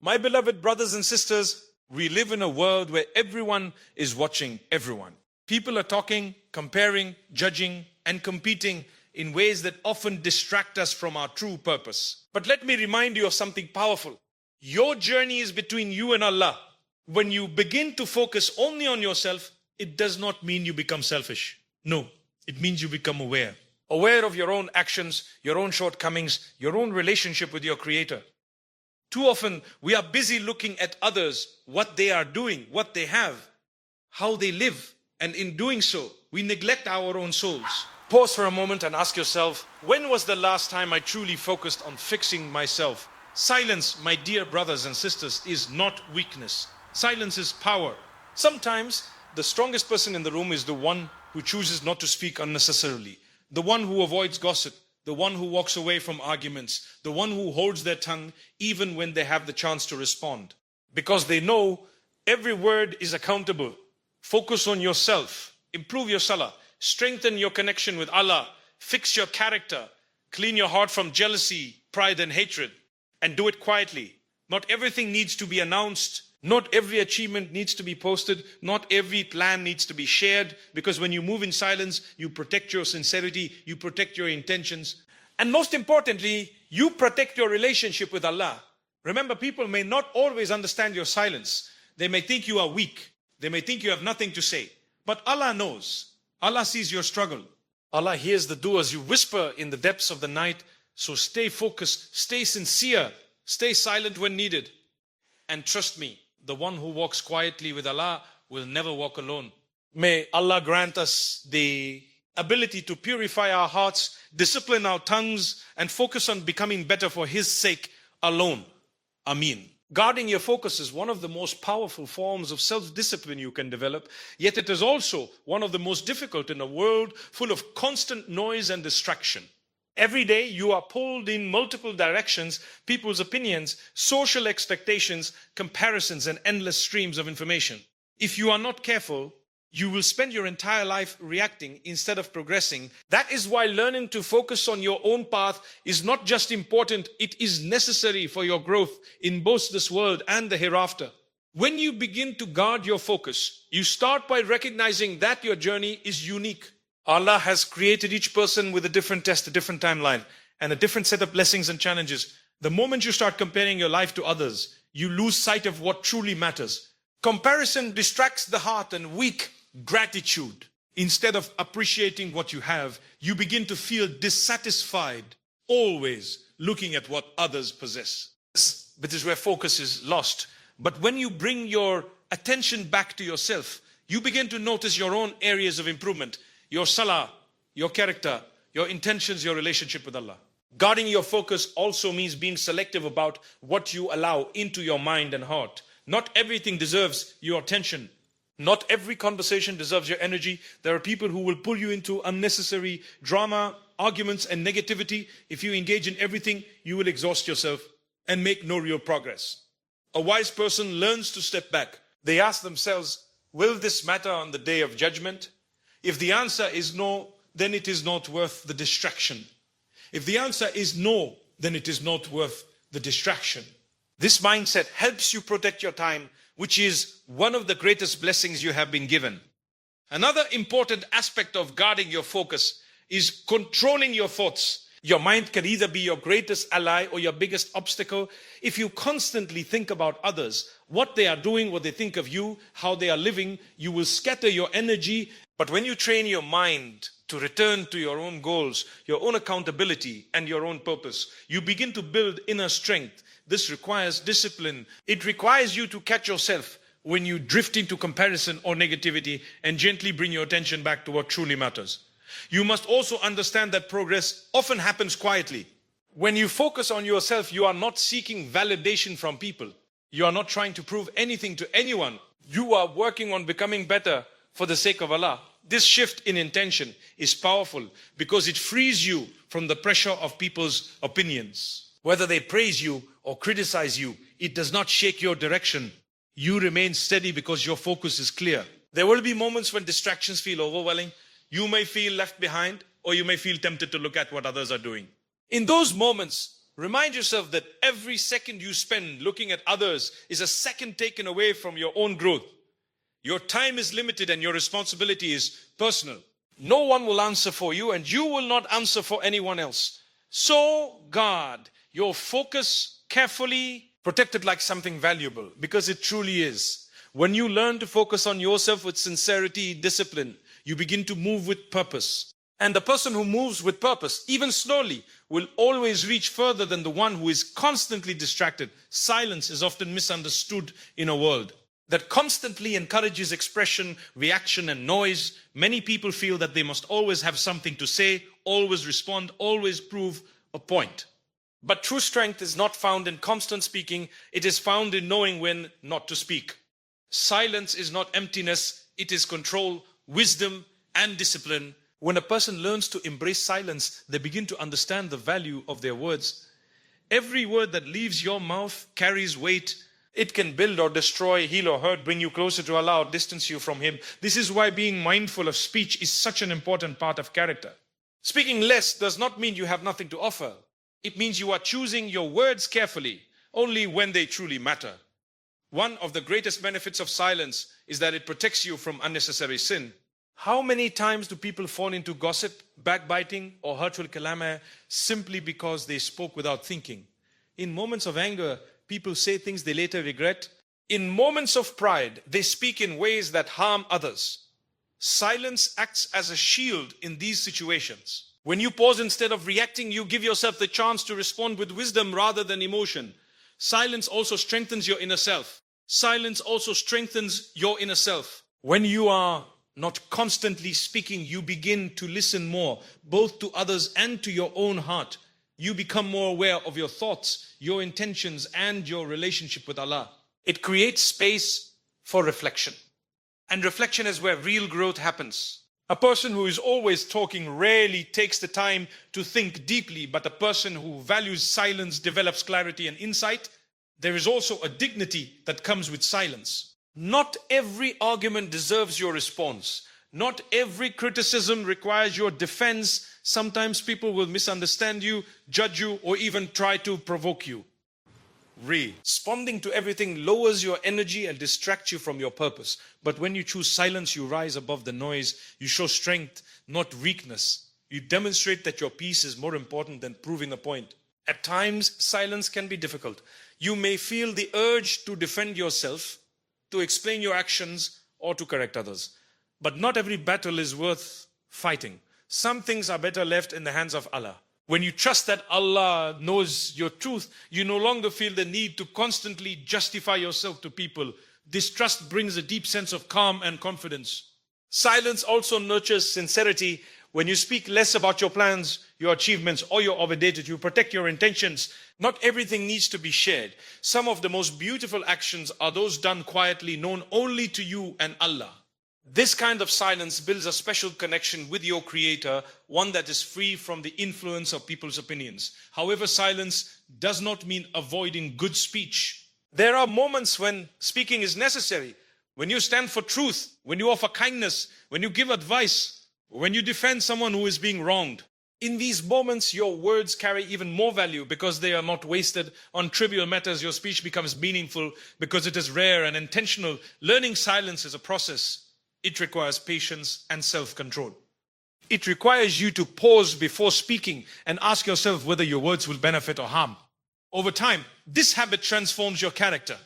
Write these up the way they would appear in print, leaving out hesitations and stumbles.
My beloved brothers and sisters, we live in a world where everyone is watching everyone. People are talking, comparing, judging, and competing in ways that often distract us from our true purpose. But let me remind you of something powerful. Your journey is between you and Allah. When you begin to focus only on yourself, it does not mean you become selfish. No, it means you become aware. Aware of your own actions, your own shortcomings, your own relationship with your Creator. Too often, we are busy looking at others, what they are doing, what they have, how they live. And in doing so, we neglect our own souls. Pause for a moment and ask yourself, when was the last time I truly focused on fixing myself? Silence, my dear brothers and sisters, is not weakness. Silence is power. Sometimes, the strongest person in the room is the one who chooses not to speak unnecessarily, the one who avoids gossip, the one who walks away from arguments, the one who holds their tongue even when they have the chance to respond. Because they know every word is accountable. Focus on yourself, improve your salah, strengthen your connection with Allah, fix your character, clean your heart from jealousy, pride and hatred, and do it quietly. Not everything needs to be announced. Not every achievement needs to be posted. Not every plan needs to be shared, because when you move in silence, you protect your sincerity, you protect your intentions. And most importantly, you protect your relationship with Allah. Remember, people may not always understand your silence. They may think you are weak. They may think you have nothing to say. But Allah knows. Allah sees your struggle. Allah hears the du'as you whisper in the depths of the night. So stay focused, stay sincere, stay silent when needed. And trust me, the one who walks quietly with Allah will never walk alone. May Allah grant us the ability to purify our hearts, discipline our tongues, and focus on becoming better for His sake alone. Ameen. Guarding your focus is one of the most powerful forms of self-discipline you can develop, yet it is also one of the most difficult in a world full of constant noise and distraction. Every day you are pulled in multiple directions, people's opinions, social expectations, comparisons, and endless streams of information. If you are not careful, you will spend your entire life reacting instead of progressing. That is why learning to focus on your own path is not just important, it is necessary for your growth in both this world and the hereafter. When you begin to guard your focus, you start by recognizing that your journey is unique. Allah has created each person with a different test, a different timeline, and a different set of blessings and challenges. The moment you start comparing your life to others, you lose sight of what truly matters. Comparison distracts the heart and weak gratitude. Instead of appreciating what you have, you begin to feel dissatisfied, always looking at what others possess. This is where focus is lost. But when you bring your attention back to yourself, you begin to notice your own areas of improvement. Your salah, your character, your intentions, your relationship with Allah. Guarding your focus also means being selective about what you allow into your mind and heart. Not everything deserves your attention. Not every conversation deserves your energy. There are people who will pull you into unnecessary drama, arguments, and negativity. If you engage in everything, you will exhaust yourself and make no real progress. A wise person learns to step back. They ask themselves, will this matter on the day of judgment? If the answer is no, then it is not worth the distraction. If the answer is no, then it is not worth the distraction. This mindset helps you protect your time, which is one of the greatest blessings you have been given. Another important aspect of guarding your focus is controlling your thoughts. Your mind can either be your greatest ally or your biggest obstacle. If you constantly think about others, what they are doing, what they think of you, how they are living, you will scatter your energy. But when you train your mind to return to your own goals, your own accountability, and your own purpose, you begin to build inner strength. This requires discipline. It requires you to catch yourself when you drift into comparison or negativity and gently bring your attention back to what truly matters. You must also understand that progress often happens quietly. When you focus on yourself, you are not seeking validation from people. You are not trying to prove anything to anyone. You are working on becoming better for the sake of Allah. This shift in intention is powerful because it frees you from the pressure of people's opinions. Whether they praise you or criticize you, it does not shake your direction. You remain steady because your focus is clear. There will be moments when distractions feel overwhelming. You may feel left behind, or you may feel tempted to look at what others are doing. In those moments, Remind yourself that every second you spend looking at others is a second taken away from your own growth. Your time is limited and your responsibility is personal. No one will answer for you and you will not answer for anyone else. So guard your focus carefully, protect it like something valuable, because it truly is. When you learn to focus on yourself with sincerity, discipline, you begin to move with purpose. And the person who moves with purpose, even slowly, will always reach further than the one who is constantly distracted. Silence is often misunderstood in a world that constantly encourages expression, reaction, and noise. Many people feel that they must always have something to say, always respond, always prove a point. But true strength is not found in constant speaking, it is found in knowing when not to speak. Silence is not emptiness, it is control, wisdom, and discipline. When a person learns to embrace silence, they begin to understand the value of their words. Every word that leaves your mouth carries weight. It can build or destroy, heal or hurt, bring you closer to Allah or distance you from Him. This is why being mindful of speech is such an important part of character. Speaking less does not mean you have nothing to offer. It means you are choosing your words carefully, only when they truly matter. One of the greatest benefits of silence is that it protects you from unnecessary sin. How many times do people fall into gossip, backbiting, or hurtful calamity simply because they spoke without thinking? In moments of anger, people say things they later regret. In moments of pride, they speak in ways that harm others. Silence acts as a shield in these situations. When you pause instead of reacting, you give yourself the chance to respond with wisdom rather than emotion. Silence also strengthens your inner self. Silence also strengthens your inner self. When you are not constantly speaking, you begin to listen more, both to others and to your own heart. You become more aware of your thoughts, your intentions, and your relationship with Allah. It creates space for reflection. And reflection is where real growth happens. A person who is always talking rarely takes the time to think deeply, but a person who values silence develops clarity and insight. There is also a dignity that comes with silence. Not every argument deserves your response. Not every criticism requires your defense. Sometimes people will misunderstand you, judge you, or even try to provoke you. Responding to everything lowers your energy and distracts you from your purpose. But when you choose silence, you rise above the noise. You show strength, not weakness. You demonstrate that your peace is more important than proving a point. At times, silence can be difficult. You may feel the urge to defend yourself, to explain your actions, or to correct others. But not every battle is worth fighting. Some things are better left in the hands of Allah. When you trust that Allah knows your truth, you no longer feel the need to constantly justify yourself to people. This trust brings a deep sense of calm and confidence. Silence also nurtures sincerity. When you speak less about your plans, your achievements, or your obligations, you protect your intentions. Not everything needs to be shared. Some of the most beautiful actions are those done quietly, known only to you and Allah. This kind of silence builds a special connection with your Creator, one that is free from the influence of people's opinions. However, silence does not mean avoiding good speech. There are moments when speaking is necessary, when you stand for truth, when you offer kindness, when you give advice, when you defend someone who is being wronged. In these moments, your words carry even more value because they are not wasted on trivial matters. Your speech becomes meaningful because it is rare and intentional. Learning silence is a process. It requires patience and self-control. It requires you to pause before speaking and ask yourself whether your words will benefit or harm. Over time, this habit transforms your character.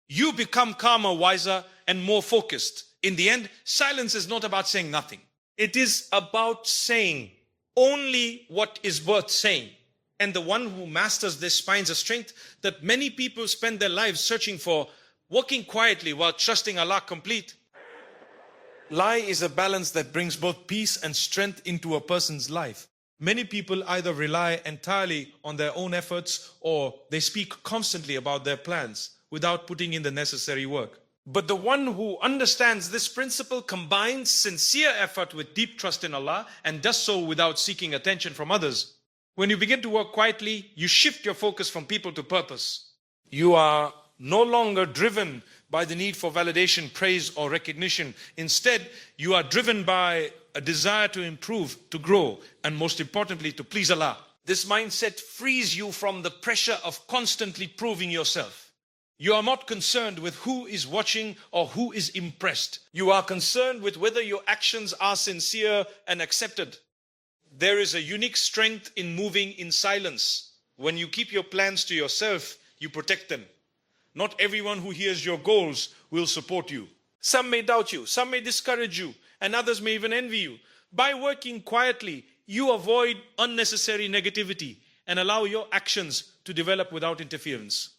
You become calmer, wiser, and more focused. In the end, silence is not about saying nothing. It is about saying only what is worth saying. And the one who masters this finds a strength that many people spend their lives searching for, working quietly while trusting Allah complete. Lie is a balance that brings both peace and strength into a person's life. Many people either rely entirely on their own efforts or they speak constantly about their plans without putting in the necessary work. But the one who understands this principle combines sincere effort with deep trust in Allah and does so without seeking attention from others. When you begin to work quietly, you shift your focus from people to purpose. You are no longer driven by the need for validation, praise, or recognition. Instead, you are driven by a desire to improve, to grow, and most importantly, to please Allah. This mindset frees you from the pressure of constantly proving yourself. You are not concerned with who is watching or who is impressed. You are concerned with whether your actions are sincere and accepted. There is a unique strength in moving in silence. When you keep your plans to yourself, you protect them. Not everyone who hears your goals will support you. Some may doubt you, some may discourage you, and others may even envy you. By working quietly, you avoid unnecessary negativity and allow your actions to develop without interference.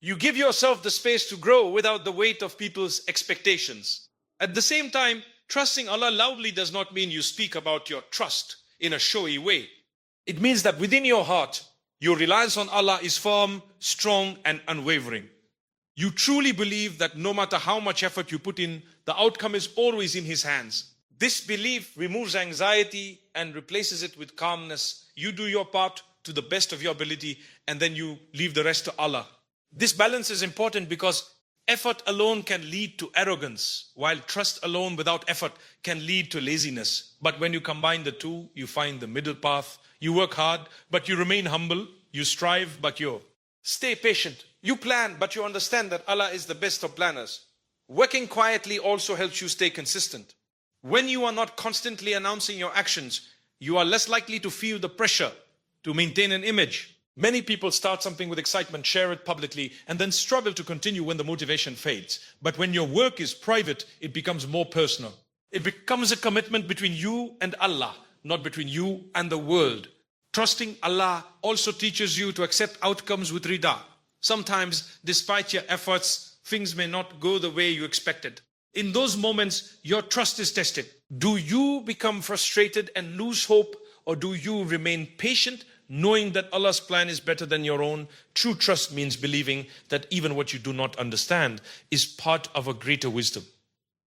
You give yourself the space to grow without the weight of people's expectations. At the same time, trusting Allah loudly does not mean you speak about your trust in a showy way. It means that within your heart, your reliance on Allah is firm, strong, and unwavering. You truly believe that no matter how much effort you put in, the outcome is always in His hands. This belief removes anxiety and replaces it with calmness. You do your part to the best of your ability, and then you leave the rest to Allah. This balance is important because effort alone can lead to arrogance, while trust alone without effort can lead to laziness. But when you combine the two, you find the middle path. You work hard, but you remain humble. You strive, but you stay patient. You plan, but you understand that Allah is the best of planners. Working quietly also helps you stay consistent. When you are not constantly announcing your actions, you are less likely to feel the pressure to maintain an image. Many people start something with excitement, share it publicly, and then struggle to continue when the motivation fades. But when your work is private, it becomes more personal. It becomes a commitment between you and Allah, not between you and the world. Trusting Allah also teaches you to accept outcomes with rida. Sometimes, despite your efforts, things may not go the way you expected. In those moments, your trust is tested. Do you become frustrated and lose hope, or do you remain patient, knowing that Allah's plan is better than your own? True trust means believing that even what you do not understand is part of a greater wisdom.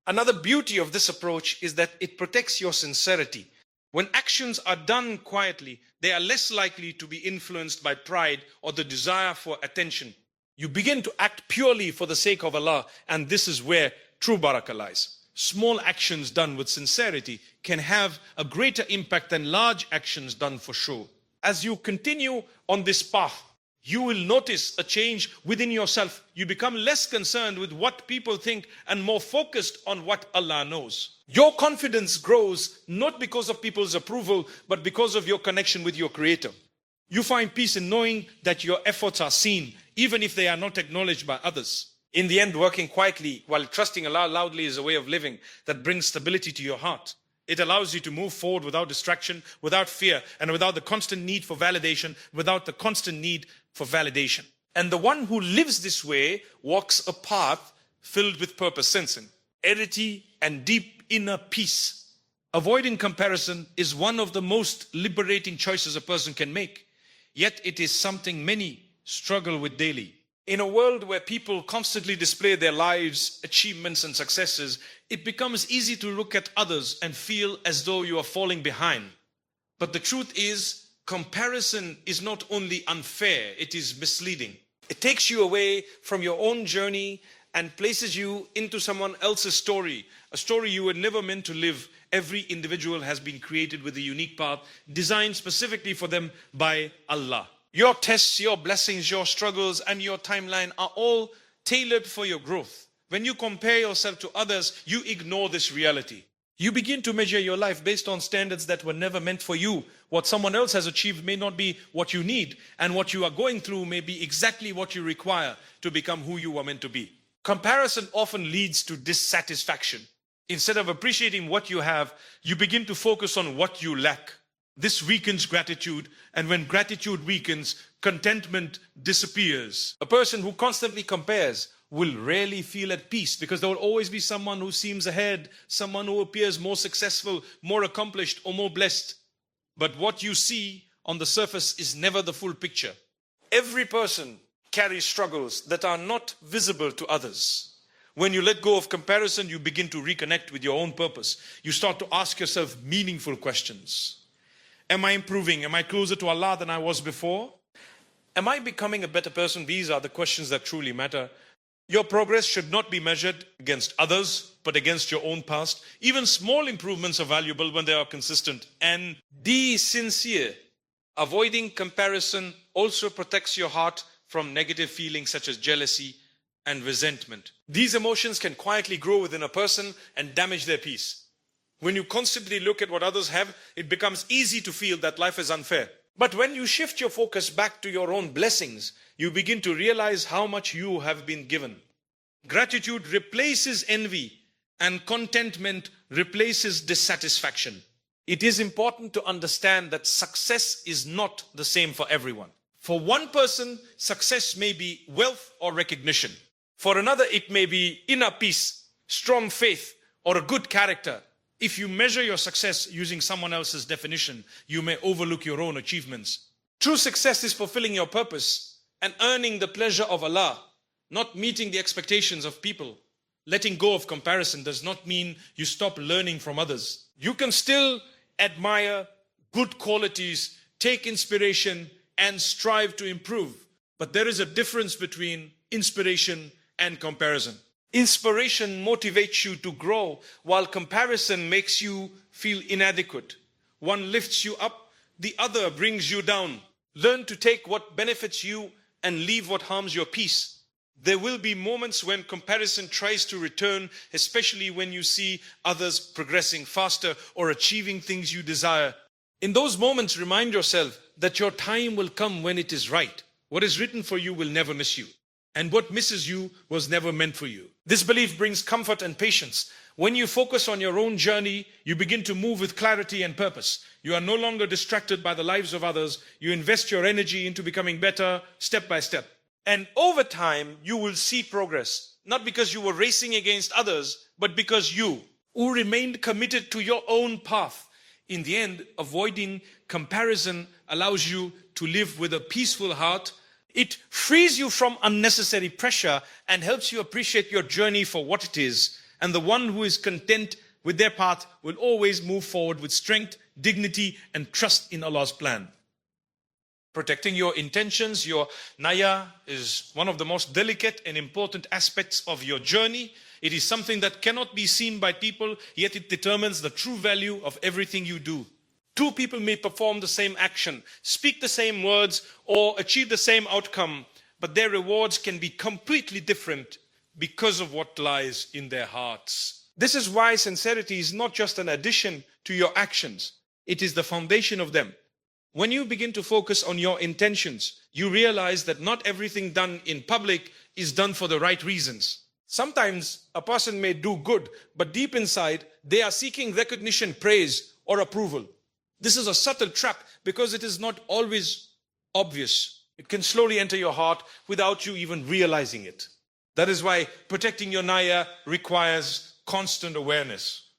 Another beauty of this approach is that it protects your sincerity. When actions are done quietly, they are less likely to be influenced by pride or the desire for attention. You begin to act purely for the sake of Allah, and this is where true barakah lies. Small actions done with sincerity can have a greater impact than large actions done for show. As you continue on this path, you will notice a change within yourself. You become less concerned with what people think and more focused on what Allah knows. Your confidence grows not because of people's approval, but because of your connection with your Creator. You find peace in knowing that your efforts are seen, even if they are not acknowledged by others. In the end, working quietly while trusting Allah loudly is a way of living that brings stability to your heart. It allows you to move forward without distraction, without fear, and without the constant need for validation, And the one who lives this way walks a path filled with purpose, sincerity, and deep inner peace. Avoiding comparison is one of the most liberating choices a person can make. Yet it is something many struggle with daily. In a world where people constantly display their lives, achievements, and successes, it becomes easy to look at others and feel as though you are falling behind. But the truth is, comparison is not only unfair, it is misleading. It takes you away from your own journey and places you into someone else's story, a story you were never meant to live. Every individual has been created with a unique path, designed specifically for them by Allah. Your tests, your blessings, your struggles, and your timeline are all tailored for your growth. When you compare yourself to others, you ignore this reality. You begin to measure your life based on standards that were never meant for you. What someone else has achieved may not be what you need, and what you are going through may be exactly what you require to become who you are meant to be. Comparison often leads to dissatisfaction. Instead of appreciating what you have, you begin to focus on what you lack. This weakens gratitude, and when gratitude weakens, contentment disappears. A person who constantly compares will rarely feel at peace because there will always be someone who seems ahead, someone who appears more successful, more accomplished, or more blessed. But what you see on the surface is never the full picture. Every person carries struggles that are not visible to others. When you let go of comparison, you begin to reconnect with your own purpose. You start to ask yourself meaningful questions. Am I improving? Am I closer to Allah than I was before? Am I becoming a better person? These are the questions that truly matter. Your progress should not be measured against others, but against your own past. Even small improvements are valuable when they are consistent. And be sincere Avoiding comparison also protects your heart from negative feelings such as jealousy and resentment. These emotions can quietly grow within a person and damage their peace. When you constantly look at what others have, it becomes easy to feel that life is unfair. But when you shift your focus back to your own blessings, you begin to realize how much you have been given. Gratitude replaces envy, and contentment replaces dissatisfaction. It is important to understand that success is not the same for everyone. For one person, success may be wealth or recognition. For another, it may be inner peace, strong faith, or a good character. If you measure your success using someone else's definition, you may overlook your own achievements. True success is fulfilling your purpose and earning the pleasure of Allah, not meeting the expectations of people. Letting go of comparison does not mean you stop learning from others. You can still admire good qualities, take inspiration, and strive to improve. But there is a difference between inspiration and comparison. Inspiration motivates you to grow, while comparison makes you feel inadequate. One lifts you up, the other brings you down. Learn to take what benefits you and leave what harms your peace. There will be moments when comparison tries to return, especially when you see others progressing faster or achieving things you desire. In those moments, remind yourself that your time will come when it is right. What is written for you will never miss you, and what misses you was never meant for you. This belief brings comfort and patience. When you focus on your own journey, you begin to move with clarity and purpose. You are no longer distracted by the lives of others. You invest your energy into becoming better step by step. And over time, you will see progress, not because you were racing against others, but because you, who remained committed to your own path. In the end, avoiding comparison allows you to live with a peaceful heart. It frees you from unnecessary pressure and helps you appreciate your journey for what it is. And the one who is content with their path will always move forward with strength, dignity, and trust in Allah's plan. Protecting your intentions, your naya, is one of the most delicate and important aspects of your journey. It is something that cannot be seen by people, yet it determines the true value of everything you do. Two people may perform the same action, speak the same words, or achieve the same outcome, but their rewards can be completely different because of what lies in their hearts. This is why sincerity is not just an addition to your actions, it is the foundation of them. When you begin to focus on your intentions, you realize that not everything done in public is done for the right reasons. Sometimes a person may do good, but deep inside, they are seeking recognition, praise, or approval. This is a subtle trap because it is not always obvious. It can slowly enter your heart without you even realizing it. That is why protecting your naya requires constant awareness.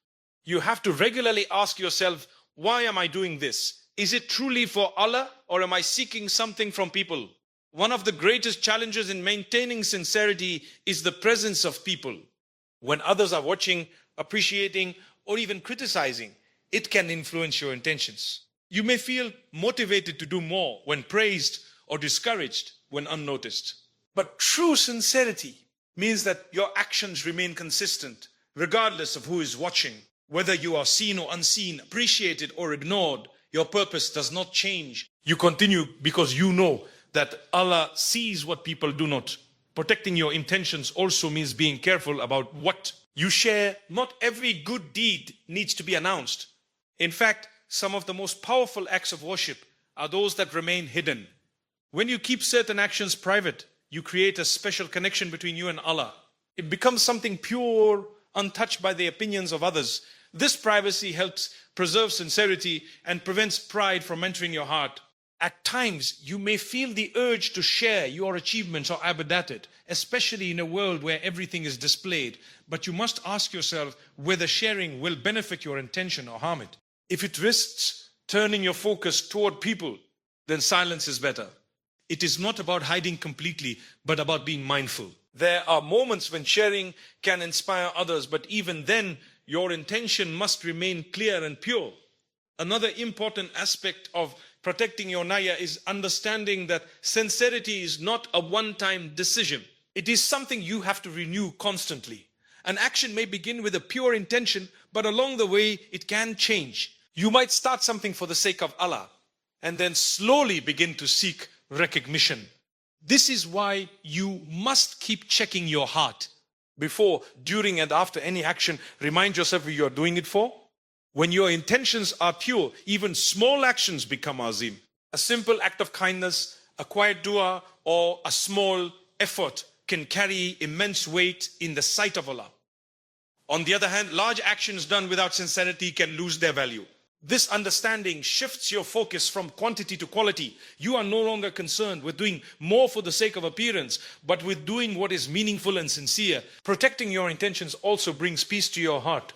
You have to regularly ask yourself, why am I doing this? Is it truly for Allah, or am I seeking something from people? One of the greatest challenges in maintaining sincerity is the presence of people. When others are watching, appreciating, or even criticizing, it can influence your intentions. You may feel motivated to do more when praised, or discouraged when unnoticed. But true sincerity means that your actions remain consistent, regardless of who is watching. Whether you are seen or unseen, appreciated or ignored, your purpose does not change. You continue because you know that Allah sees what people do not. Protecting your intentions also means being careful about what you share. Not every good deed needs to be announced. In fact, some of the most powerful acts of worship are those that remain hidden. When you keep certain actions private, you create a special connection between you and Allah. It becomes something pure, untouched by the opinions of others. This privacy helps preserve sincerity and prevents pride from entering your heart. At times, you may feel the urge to share your achievements or abadat, especially in a world where everything is displayed. But you must ask yourself whether sharing will benefit your intention or harm it. If it risks turning your focus toward people, then silence is better. It is not about hiding completely, but about being mindful. There are moments when sharing can inspire others, but even then, your intention must remain clear and pure. Another important aspect of protecting your naya is understanding that sincerity is not a one-time decision. It is something you have to renew constantly. An action may begin with a pure intention, but along the way, it can change. You might start something for the sake of Allah, and then slowly begin to seek recognition. This is why you must keep checking your heart before, during, and after any action. Remind yourself who you are doing it for. When your intentions are pure, even small actions become azim. A simple act of kindness, a quiet dua, or a small effort can carry immense weight in the sight of Allah. On the other hand, large actions done without sincerity can lose their value. This understanding shifts your focus from quantity to quality. You are no longer concerned with doing more for the sake of appearance, but with doing what is meaningful and sincere. Protecting your intentions also brings peace to your heart.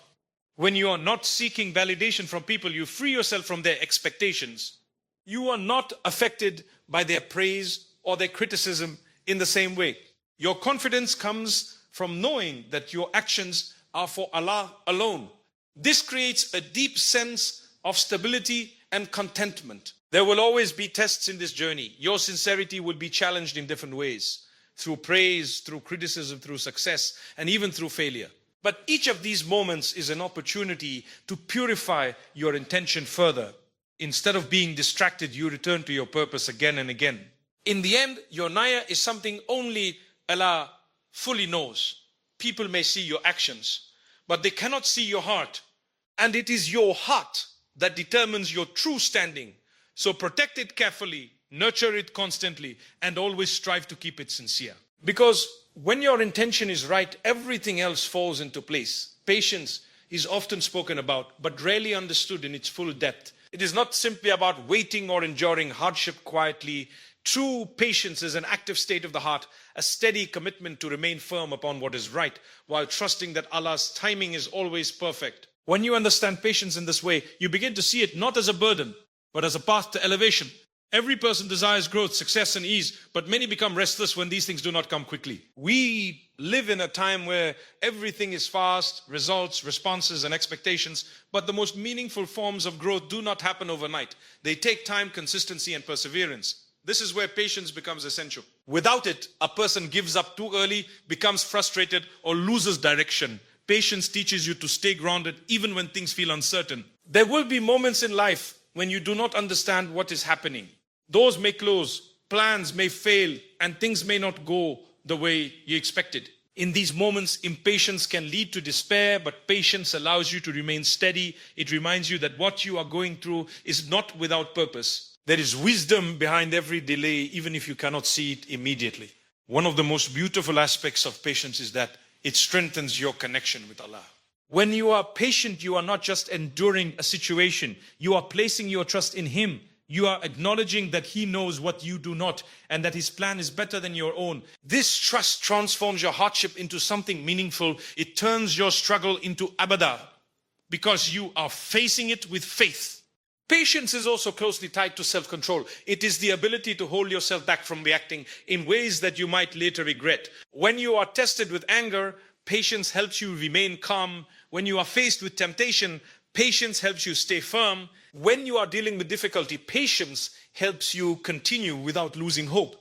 When you are not seeking validation from people, you free yourself from their expectations. You are not affected by their praise or their criticism in the same way. Your confidence comes from knowing that your actions are for Allah alone. This creates a deep sense of stability and contentment. There will always be tests in this journey. Your sincerity will be challenged in different ways, through praise, through criticism, through success, and even through failure. But each of these moments is an opportunity to purify your intention further. Instead of being distracted, you return to your purpose again and again. In the end, your niyah is something only Allah fully knows. People may see your actions, but they cannot see your heart. And it is your heart that determines your true standing. So protect it carefully, nurture it constantly, and always strive to keep it sincere. Because when your intention is right, everything else falls into place. Patience is often spoken about, but rarely understood in its full depth. It is not simply about waiting or enduring hardship quietly. True patience is an active state of the heart, a steady commitment to remain firm upon what is right, while trusting that Allah's timing is always perfect. When you understand patience in this way, you begin to see it not as a burden, but as a path to elevation. Every person desires growth, success, and ease, but many become restless when these things do not come quickly. We live in a time where everything is fast, results, responses, and expectations, but the most meaningful forms of growth do not happen overnight. They take time, consistency, and perseverance. This is where patience becomes essential. Without it, a person gives up too early, becomes frustrated, or loses direction. Patience teaches you to stay grounded even when things feel uncertain. There will be moments in life when you do not understand what is happening. Doors may close, plans may fail, and things may not go the way you expected. In these moments, impatience can lead to despair, but patience allows you to remain steady. It reminds you that what you are going through is not without purpose. There is wisdom behind every delay, even if you cannot see it immediately. One of the most beautiful aspects of patience is that it strengthens your connection with Allah. When you are patient, you are not just enduring a situation. You are placing your trust in Him. You are acknowledging that He knows what you do not, and that His plan is better than your own. This trust transforms your hardship into something meaningful. It turns your struggle into abada, because you are facing it with faith. Patience is also closely tied to self-control. It is the ability to hold yourself back from reacting in ways that you might later regret. When you are tested with anger, patience helps you remain calm. When you are faced with temptation, patience helps you stay firm. When you are dealing with difficulty, patience helps you continue without losing hope.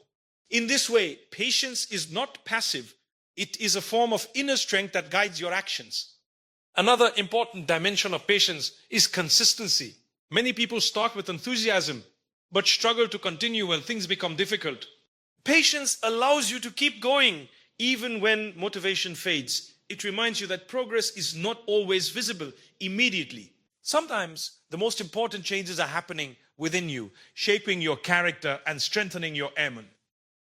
In this way, patience is not passive. It is a form of inner strength that guides your actions. Another important dimension of patience is consistency. Many people start with enthusiasm, but struggle to continue when things become difficult. Patience allows you to keep going, even when motivation fades. It reminds you that progress is not always visible immediately. Sometimes the most important changes are happening within you, shaping your character and strengthening your aim.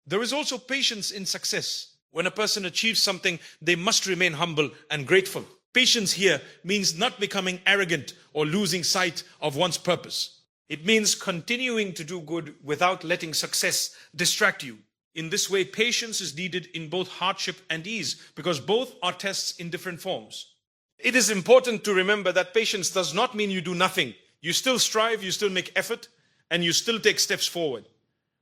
There is also patience in success. When a person achieves something, they must remain humble and grateful. Patience here means not becoming arrogant or losing sight of one's purpose. It means continuing to do good without letting success distract you. In this way, patience is needed in both hardship and ease, because both are tests in different forms. It is important to remember that patience does not mean you do nothing. You still strive, you still make effort, and you still take steps forward.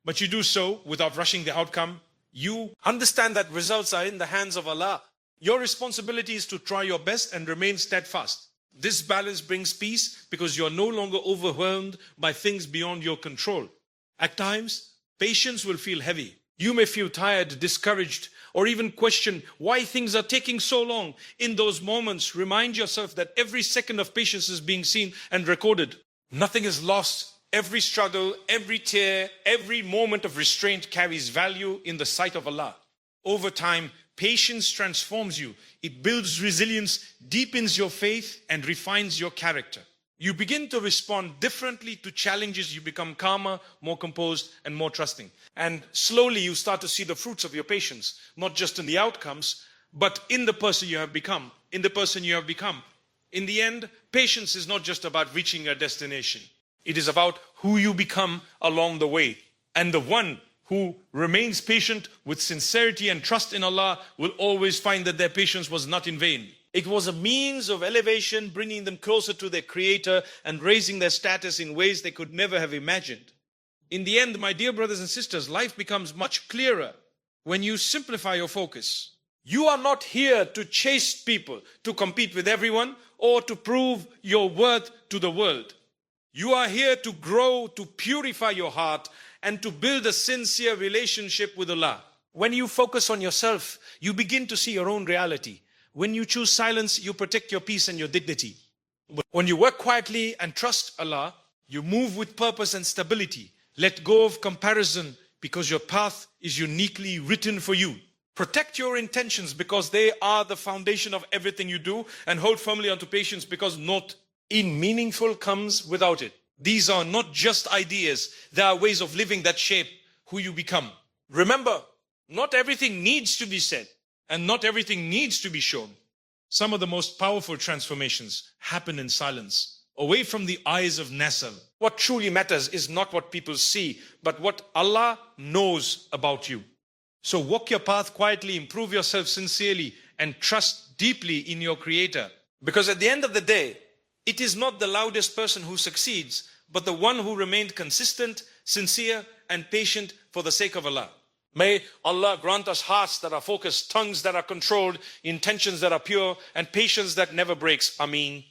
But you do so without rushing the outcome. You understand that results are in the hands of Allah. Your responsibility is to try your best and remain steadfast. This balance brings peace because you are no longer overwhelmed by things beyond your control. At times, patience will feel heavy. You may feel tired, discouraged, or even question why things are taking so long. In those moments, remind yourself that every second of patience is being seen and recorded. Nothing is lost Every struggle, every tear, every moment of restraint carries value in the sight of Allah. Over time, patience transforms you. It builds resilience, deepens your faith, and refines your character. You begin to respond differently to challenges. You become calmer, more composed, and more trusting. And slowly you start to see the fruits of your patience, not just in the outcomes, but in the person you have become. In the person you have become. In the end, patience is not just about reaching a destination. It is about who you become along the way. And the one who remains patient with sincerity and trust in Allah will always find that their patience was not in vain. It was a means of elevation, bringing them closer to their Creator and raising their status in ways they could never have imagined. In the end, my dear brothers and sisters, life becomes much clearer when you simplify your focus. You are not here to chase people, to compete with everyone, or to prove your worth to the world. You are here to grow, to purify your heart, and to build a sincere relationship with Allah. When you focus on yourself, you begin to see your own reality. When you choose silence, you protect your peace and your dignity. When you work quietly and trust Allah, you move with purpose and stability. Let go of comparison because your path is uniquely written for you. Protect your intentions because they are the foundation of everything you do, and hold firmly onto patience because not meaningful comes without it. These are not just ideas, they are ways of living that shape who you become. Remember, not everything needs to be said, and not everything needs to be shown. Some of the most powerful transformations happen in silence, away from the eyes of Nasr. What truly matters is not what people see, but what Allah knows about you. So walk your path quietly, improve yourself sincerely, and trust deeply in your Creator. Because at the end of the day, it is not the loudest person who succeeds, but the one who remained consistent, sincere, and patient for the sake of Allah. May Allah grant us hearts that are focused, tongues that are controlled, intentions that are pure, and patience that never breaks. Ameen.